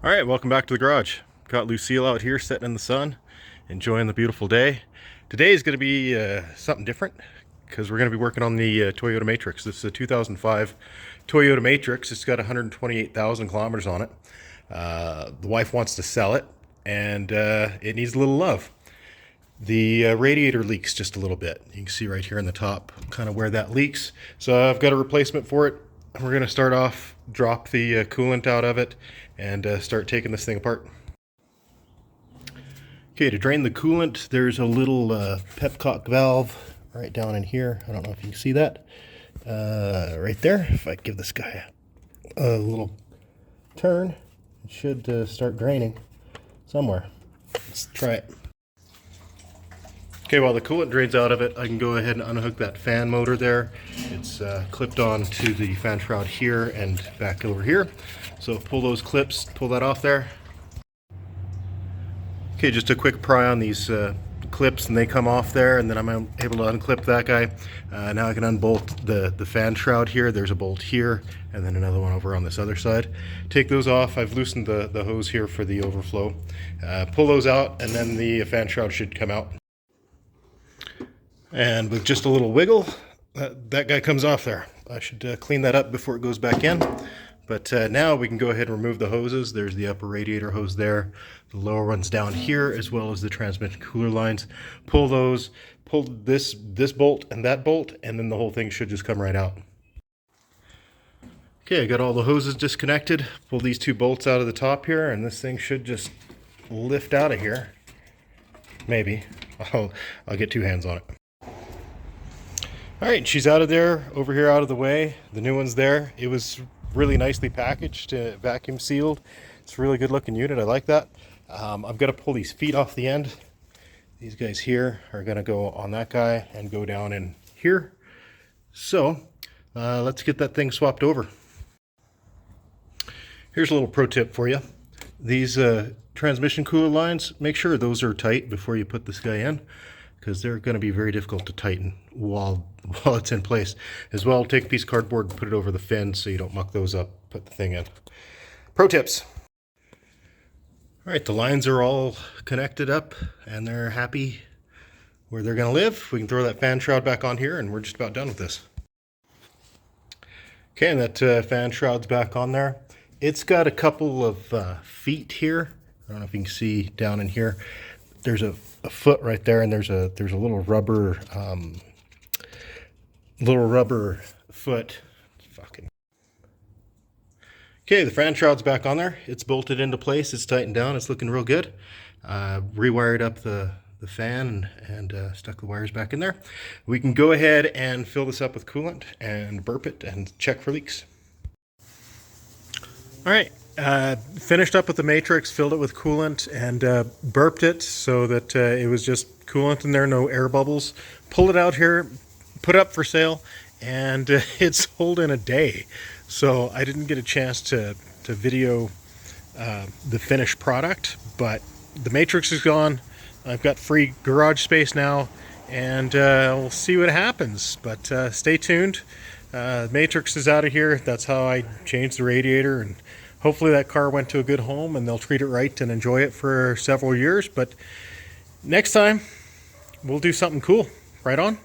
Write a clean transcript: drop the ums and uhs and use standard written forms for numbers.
All right, welcome back to the garage. Got Lucille out here sitting in the sun, enjoying the beautiful day. Today is going to be something different because we're going to be working on the Toyota Matrix. This is a 2005 Toyota Matrix. It's got 128,000 kilometers on it. The wife wants to sell it, and it needs a little love. The radiator leaks just a little bit. You can see right here on the top kind of where that leaks. So I've got a replacement for it. We're going to start off, drop the coolant out of it, and start taking this thing apart. Okay, to drain the coolant, there's a little pepcock valve right down in here. I don't know if you can see that. Right there. If I give this guy a little turn, it should start draining somewhere. Let's try it. Okay, while the coolant drains out of it, I can go ahead and unhook that fan motor there. It's clipped on to the fan shroud here and back over here. So pull those clips, pull that off there. Okay, just a quick pry on these clips and they come off there, and then I'm able to unclip that guy. Now I can unbolt the fan shroud here. There's a bolt here and then another one over on this other side. Take those off. I've loosened the hose here for the overflow. Pull those out and then the fan shroud should come out. And with just a little wiggle, that guy comes off there. I should clean that up before it goes back in. But now we can go ahead and remove the hoses. There's the upper radiator hose there. The lower one's down here, as well as the transmission cooler lines. Pull those, pull this bolt and that bolt, and then the whole thing should just come right out. Okay, I got all the hoses disconnected. Pull these two bolts out of the top here, and this thing should just lift out of here. Maybe. I'll get two hands on it. All right, she's out of there, over here out of the way. The new one's there. It was really nicely packaged, vacuum sealed. It's a really good looking unit. I like that. I've got to pull these feet off the end. These guys here are going to go on that guy and go down in here. So let's get that thing swapped over. Here's a little pro tip for you. These transmission cooler lines, make sure those are tight before you put this guy in, because they're going to be very difficult to tighten while it's in place. As well, take a piece of cardboard and put it over the fins so you don't muck those up. Put the thing in. Pro tips. All right, the lines are all connected up and they're happy where they're going to live. We can throw that fan shroud back on here and we're just about done with this. Okay, and that fan shroud's back on there. It's got a couple of feet here. I don't know if you can see down in here. There's a foot right there, and there's a little rubber foot. Fucking. Okay, the fan shroud's back on there. It's bolted into place. It's tightened down. It's looking real good. Rewired up the fan and stuck the wires back in there. We can go ahead and fill this up with coolant and burp it and check for leaks. All right. Finished up with the Matrix, filled it with coolant, and burped it so that it was just coolant in there, no air bubbles. Pull it out here, put it up for sale, and it's sold in a day. So I didn't get a chance to video the finished product, but the Matrix is gone. I've got free garage space now, and we'll see what happens. But stay tuned. Matrix is out of here. That's how I changed the radiator, and hopefully that car went to a good home and they'll treat it right and enjoy it for several years. But next time, we'll do something cool. Right on?